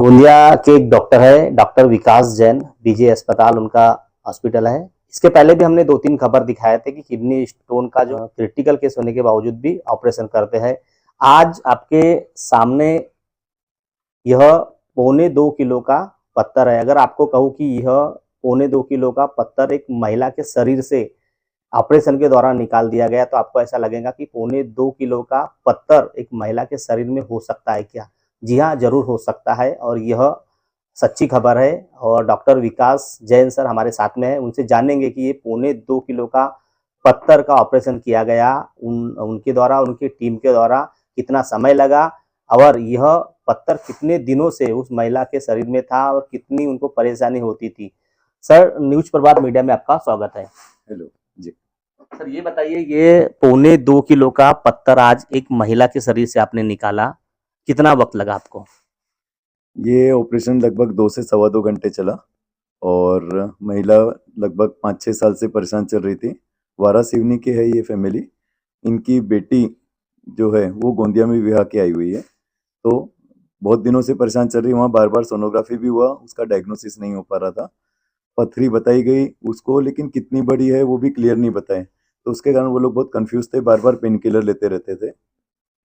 गोंदिया के एक डॉक्टर है, डॉक्टर विकास जैन, बीजे अस्पताल उनका हॉस्पिटल है। इसके पहले भी हमने 2-3 खबर दिखाए थे कि किडनी स्टोन का जो क्रिटिकल केस होने के बावजूद भी ऑपरेशन करते हैं। आज आपके सामने यह पौने 2 किलो का पत्थर है। अगर आपको कहूँ कि यह पौने 2 किलो का पत्थर एक महिला के शरीर से ऑपरेशन के दौरान निकाल दिया गया, तो आपको ऐसा लगेगा कि पौने 2 किलो का पत्थर एक महिला के शरीर में हो सकता है क्या? जी हाँ, ज़रूर हो सकता है और यह सच्ची खबर है। और डॉक्टर विकास जैन सर हमारे साथ में हैं, उनसे जानेंगे कि ये पौने 2 किलो का पत्थर का ऑपरेशन किया गया, उनके द्वारा, उनकी टीम के द्वारा कितना समय लगा और यह पत्थर कितने दिनों से उस महिला के शरीर में था और कितनी उनको परेशानी होती थी। सर, न्यूज़ प्रभात मीडिया में आपका स्वागत है। हेलो जी। सर ये बताइए, ये पौने 2 किलो का पत्थर आज एक महिला के शरीर से आपने निकाला, कितना वक़्त लगा आपको? ये ऑपरेशन लगभग 2 से सवा 2 घंटे चला और महिला लगभग 5-6 साल से परेशान चल रही थी। वारासिवनी की है ये फैमिली। इनकी बेटी जो है वो गोंदिया में विवाह के आई हुई है। तो बहुत दिनों से परेशान चल रही है, वहाँ बार-बार सोनोग्राफी भी हुआ, उसका डायग्नोसिस नहीं हो पा रहा था। पथरी बताई गई उसको, लेकिन कितनी बड़ी है वो भी क्लियर नहीं बताए। तो उसके कारण वो लोग बहुत कन्फ्यूज़ थे, बार-बार पेन किलर लेते रहते थे।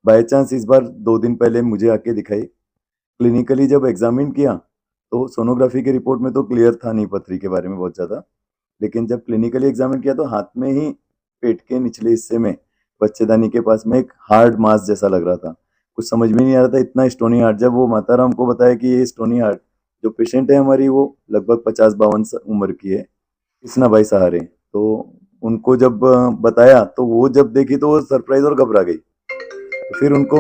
बाय चांस इस बार 2 दिन पहले मुझे आके दिखाई। क्लिनिकली जब एग्जामिन किया तो सोनोग्राफी की रिपोर्ट में तो क्लियर था नहीं पथरी के बारे में बहुत ज़्यादा, लेकिन जब क्लिनिकली एग्जामिन किया तो हाथ में ही पेट के निचले हिस्से में बच्चेदानी के पास में एक हार्ड मास जैसा लग रहा था। कुछ समझ में नहीं आ रहा था, इतना स्टोनी हार्ट। जब वो माता राम को बताया कि ये स्टोनी हार्ट, जो पेशेंट है हमारी वो लगभग 50-52 उम्र की है, कृष्णा भाई सहारे, तो उनको जब बताया तो वो जब देखी तो वो सरप्राइज और घबरा गई। तो फिर उनको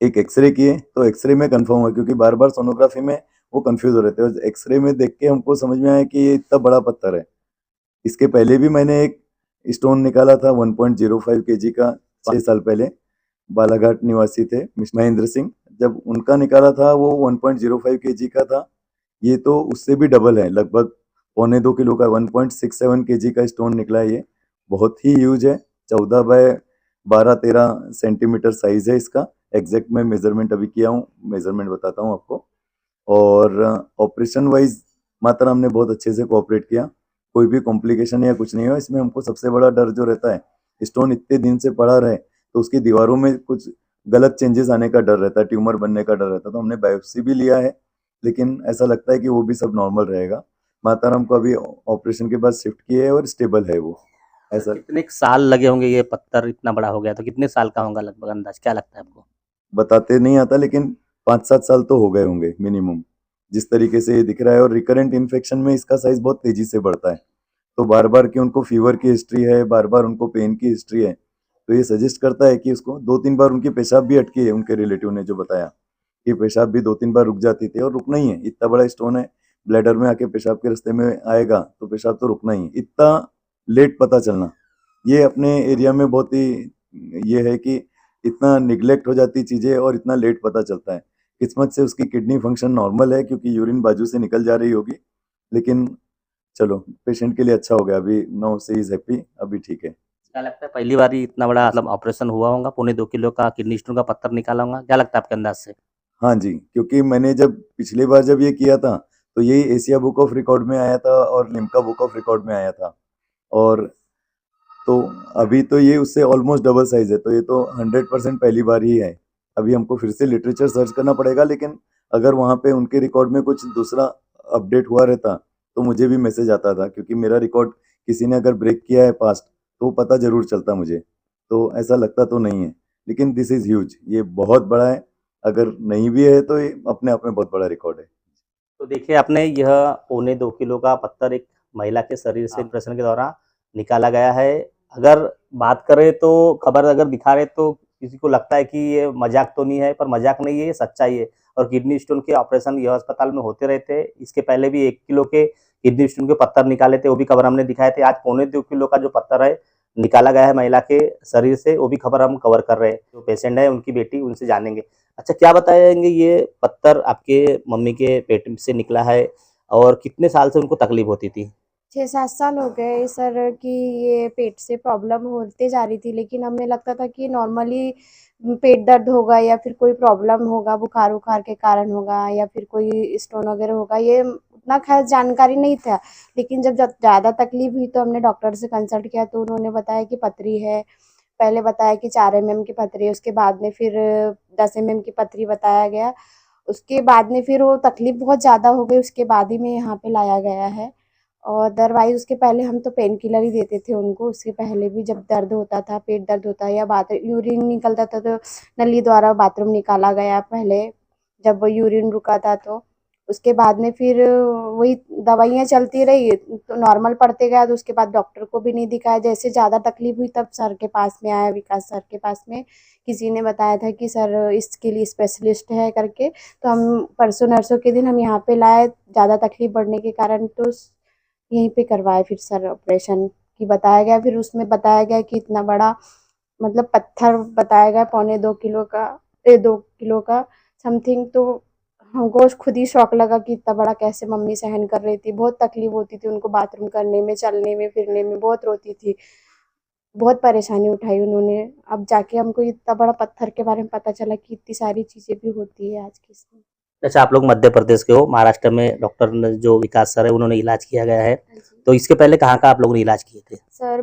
एक एक्सरे किए तो एक्सरे में कंफर्म हुआ, क्योंकि बार बार सोनोग्राफी में वो कंफ्यूज हो रहे थे और एक्सरे में देख के हमको समझ में आया कि ये इतना बड़ा पत्थर है। इसके पहले भी मैंने एक स्टोन निकाला था 1.05 केजी का 6 साल पहले। बालाघाट निवासी थे मिस्टर महेंद्र सिंह, जब उनका निकाला था वो 1.05 केजी का था। ये तो उससे भी डबल है, लगभग पौने 2 किलो का 1.67 केजी का स्टोन निकला है। ये बहुत ही ह्यूज है, 14 बाय 12-13 सेंटीमीटर साइज है इसका। एग्जैक्ट मैं मेजरमेंट अभी किया हूँ, मेजरमेंट बताता हूँ आपको। और ऑपरेशन वाइज माता राम ने बहुत अच्छे से कोऑपरेट किया, कोई भी कॉम्प्लिकेशन या कुछ नहीं हुआ इसमें। हमको सबसे बड़ा डर जो रहता है, स्टोन इतने दिन से पड़ा रहे तो उसकी दीवारों में कुछ गलत चेंजेस आने का डर रहता है, ट्यूमर बनने का डर रहता है। तो हमने बायोप्सी भी लिया है, लेकिन ऐसा लगता है कि वो भी सब नॉर्मल रहेगा। माता राम को अभी ऑपरेशन के बाद शिफ्ट किए है और स्टेबल है वो। ऐसा कितने साल लगे होंगे ये पत्थर इतना बड़ा हो गया, तो कितने साल का होगा लगभग, अंदाज क्या लगता है आपको? बताते नहीं आता, लेकिन 5-7 साल तो हो गए होंगे मिनिमम, जिस तरीके से ये दिख रहा है। और रिकरेंट इन्फेक्शन में इसका साइज बहुत तेजी से बढ़ता है। तो बार बार की उनको फीवर की हिस्ट्री है, बार बार उनको पेन की हिस्ट्री है, तो ये सजेस्ट करता है कि उसको 2-3 बार उनकी पेशाब भी अटकी है। उनके रिलेटिव ने जो बताया कि पेशाब भी 2-3 बार रुक जाती थी, और रुकना ही है, इतना बड़ा स्टोन है, ब्लैडर में आके पेशाब के रास्ते में आएगा तो पेशाब तो रुकना ही है। इतना लेट पता चलना, ये अपने एरिया में बहुत ही ये है कि इतना निग्लेक्ट हो जाती चीज़ें और इतना लेट पता चलता है। किस्मत से उसकी किडनी फंक्शन नॉर्मल है, क्योंकि यूरिन बाजू से निकल जा रही होगी। लेकिन चलो, पेशेंट के लिए अच्छा हो गया, अभी नाउ शी इज हैप्पी, अभी ठीक है। क्या लगता है पहली बार ही इतना बड़ा मतलब ऑपरेशन हुआ होगा, पौने 2 किलो का किडनी स्टोन का पत्थर निकाला होगा, क्या लगता है आपके अंदाज से? हाँ जी, क्योंकि मैंने जब पिछली बार जब ये किया था तो यही एशिया बुक ऑफ रिकॉर्ड में आया था और लिम्का बुक ऑफ रिकॉर्ड में आया था। और तो अभी तो ये उससे ऑलमोस्ट डबल साइज है, तो ये तो 100% पहली बार ही है। अभी हमको फिर से लिटरेचर सर्च करना पड़ेगा, लेकिन अगर वहाँ पे उनके रिकॉर्ड में कुछ दूसरा अपडेट हुआ रहता तो मुझे भी मैसेज आता था, क्योंकि मेरा रिकॉर्ड किसी ने अगर ब्रेक किया है पास्ट तो पता जरूर चलता मुझे। तो ऐसा लगता तो नहीं है, लेकिन दिस इज ह्यूज, ये बहुत बड़ा है। अगर नहीं भी है तो ये अपने आप में बहुत बड़ा रिकॉर्ड है। तो देखिए, आपने यह पौने 2 किलो का पत्थर एक महिला के शरीर से ऑपरेशन के दौरान निकाला गया है। अगर बात करें तो खबर अगर दिखा रहे तो किसी को लगता है कि ये मजाक तो नहीं है, पर मजाक नहीं है, ये सच्चाई है। और किडनी स्टोन के ऑपरेशन यह अस्पताल में होते रहते हैं। इसके पहले भी 1 किलो के किडनी स्टोन के पत्थर निकाले थे, वो भी खबर हमने दिखाए थे। आज पौने 2 किलो का जो पत्थर है निकाला गया है महिला के शरीर से, वो भी खबर हम कवर कर रहे हैं। जो पेशेंट है उनकी बेटी, उनसे जानेंगे। अच्छा, क्या बताएंगे, ये पत्थर आपके मम्मी के पेट से निकला है और कितने साल से उनको तकलीफ होती थी? 6-7 साल हो गए सर कि ये पेट से प्रॉब्लम होते जा रही थी, लेकिन हमें लगता था कि नॉर्मली पेट दर्द होगा या फिर कोई प्रॉब्लम होगा, बुखार-वुखार के कारण होगा या फिर कोई स्टोन वगैरह होगा, ये उतना ख़ैर जानकारी नहीं था। लेकिन जब ज़्यादा तकलीफ़ हुई तो हमने डॉक्टर से कंसल्ट किया तो उन्होंने बताया कि पथरी है। पहले बताया कि 4 एमएम की पथरी है, उसके बाद में फिर 10 एमएम की पथरी बताया गया। उसके बाद में फिर वो तकलीफ़ बहुत ज़्यादा हो गई, उसके बाद ही में यहाँ पे लाया गया है। और अदरवाइज़ उसके पहले हम तो पेन किलर ही देते थे उनको, उसके पहले भी जब दर्द होता था, पेट दर्द होता या यूरिन निकलता था तो नली द्वारा बाथरूम निकाला गया पहले, जब वो यूरिन रुका था तो। उसके बाद में फिर वही दवाइयाँ चलती रही, तो नॉर्मल पड़ते गया, तो उसके बाद डॉक्टर को भी नहीं दिखाया। जैसे ज़्यादा तकलीफ़ हुई तब सर के पास में आया, विकास सर के पास में। किसी ने बताया था कि सर इसके लिए स्पेशलिस्ट है करके, तो हम परसों नरसों के दिन हम यहाँ पे लाए, ज़्यादा तकलीफ़ बढ़ने के कारण तो यहीं पे करवाए फिर सर ऑपरेशन की बताया गया। फिर उसमें बताया गया कि इतना बड़ा मतलब पत्थर बताया गया, पौने 2 किलो का 2 किलो का समथिंग। तो हमको खुद ही शौक लगा कि इतना बड़ा कैसे मम्मी सहन कर रही थी। बहुत तकलीफ होती थी उनको बाथरूम करने में, चलने में, फिरने में, बहुत रोती थी। बहुत परेशानी उठाई उन्होंने। अब जाके हमको इतना बड़ा पत्थर के बारे में पता चला कि इतनी सारी चीज़ें भी होती है आज के समय। अच्छा, आप लोग मध्य प्रदेश के हो, महाराष्ट्र में डॉक्टर ने जो विकास सर है उन्होंने इलाज किया गया है, तो इसके पहले कहाँ का आप लोगों ने इलाज किए थे? सर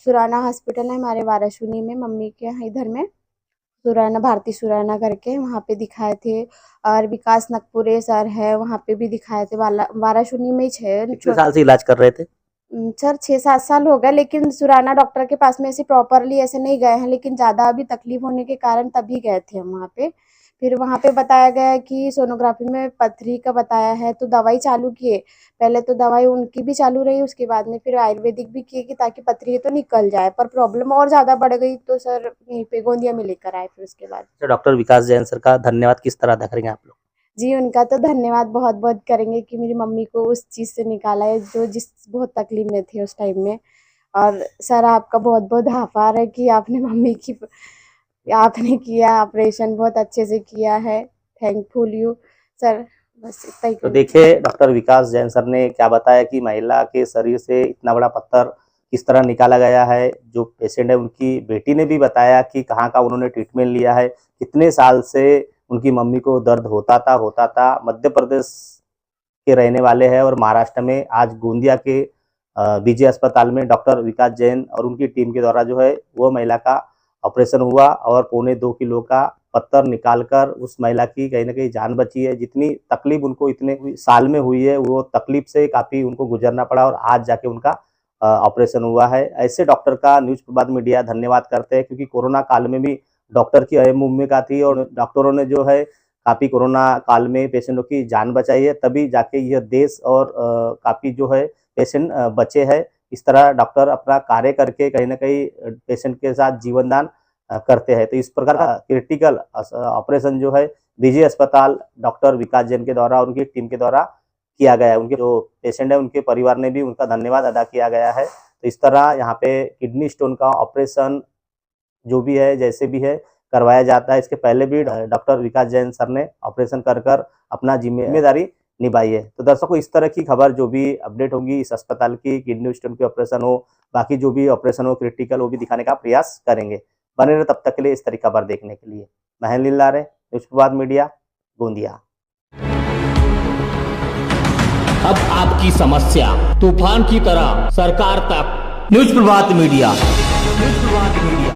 सुराना हॉस्पिटल है हमारे वाराणसी में, मम्मी के यहाँ इधर में सुराना, भारती सुराना करके, वहाँ पे दिखाए थे। और विकास नगपुरे सर है, वहाँ पे भी दिखाए थे। वाराणसी में ही है। कितने साल से इलाज कर रहे थे? सर 6-7 साल हो गए, लेकिन सुराना डॉक्टर के पास में ऐसे प्रॉपरली ऐसे नहीं गए हैं, लेकिन ज़्यादा अभी तकलीफ होने के कारण तभी गए थे हम वहाँ पे। फिर वहाँ पे बताया गया है कि सोनोग्राफी में पथरी का बताया है, तो दवाई चालू किए। पहले तो दवाई उनकी भी चालू रही, उसके बाद में फिर आयुर्वेदिक भी किए कि ताकि पथरी है तो निकल जाए, पर प्रॉब्लम और ज़्यादा बढ़ गई तो सर यहीं पे गोंदिया में लेकर आए फिर उसके बाद। तो डॉक्टर विकास जैन सर का धन्यवाद किस तरह अदा करेंगे आप लोग? जी, उनका तो धन्यवाद बहुत-बहुत करेंगे कि मेरी मम्मी को उस चीज़ से निकाला है जो बहुत तकलीफ में थी उस टाइम में। और सर आपका बहुत-बहुत आभार है कि आपने किया ऑपरेशन, बहुत अच्छे से किया है। थैंकफुल यू सर, बस इतना ही। तो देखिए, डॉक्टर विकास जैन सर ने क्या बताया कि महिला के शरीर से इतना बड़ा पत्थर किस तरह निकाला गया है। जो पेशेंट है उनकी बेटी ने भी बताया कि कहाँ का उन्होंने ट्रीटमेंट लिया है, कितने साल से उनकी मम्मी को दर्द होता था। मध्य प्रदेश के रहने वाले हैं और महाराष्ट्र में आज गोंदिया के बीजे अस्पताल में डॉक्टर विकास जैन और उनकी टीम के द्वारा जो है वो महिला का ऑपरेशन हुआ और पौने 2 किलो का पत्थर निकालकर उस महिला की कहीं ना कहीं जान बची है। जितनी तकलीफ उनको इतने साल में हुई है, वो तकलीफ से काफ़ी उनको गुजरना पड़ा और आज जाके उनका ऑपरेशन हुआ है। ऐसे डॉक्टर का न्यूज़ प्रभात मीडिया धन्यवाद करते हैं, क्योंकि कोरोना काल में भी डॉक्टर की अहम भूमिका थी और डॉक्टरों ने जो है काफ़ी कोरोना काल में पेशेंटों की जान बचाई है, तभी जाके यह देश और काफ़ी जो है पेशेंट बचे हैं। इस तरह डॉक्टर अपना कार्य करके कहीं ना कहीं पेशेंट के साथ जीवनदान करते हैं। तो इस प्रकार का क्रिटिकल ऑपरेशन जो है बीजे अस्पताल डॉक्टर विकास जैन के द्वारा, उनकी टीम के द्वारा किया गया है। उनके जो पेशेंट है उनके परिवार ने भी उनका धन्यवाद अदा किया गया है। तो इस तरह यहाँ पे किडनी स्टोन का ऑपरेशन जो भी है, जैसे भी है, करवाया जाता है। इसके पहले भी डॉक्टर विकास जैन सर ने ऑपरेशन कर अपना जिम्मेदारी निभाई है। तो दर्शकों, इस तरह की खबर जो भी अपडेट होगी इस अस्पताल की, किडनी स्टोन की ऑपरेशन हो, बाकी जो भी ऑपरेशन हो क्रिटिकल, वो भी दिखाने का प्रयास करेंगे। बने रहे तब तक के लिए इस तरह की खबर देखने के लिए। महन लीलारे, न्यूज़ प्रभात मीडिया, गोंदिया। अब आपकी समस्या तूफान की तरह सरकार तक। न्यूज़ प्रभात मीडिया।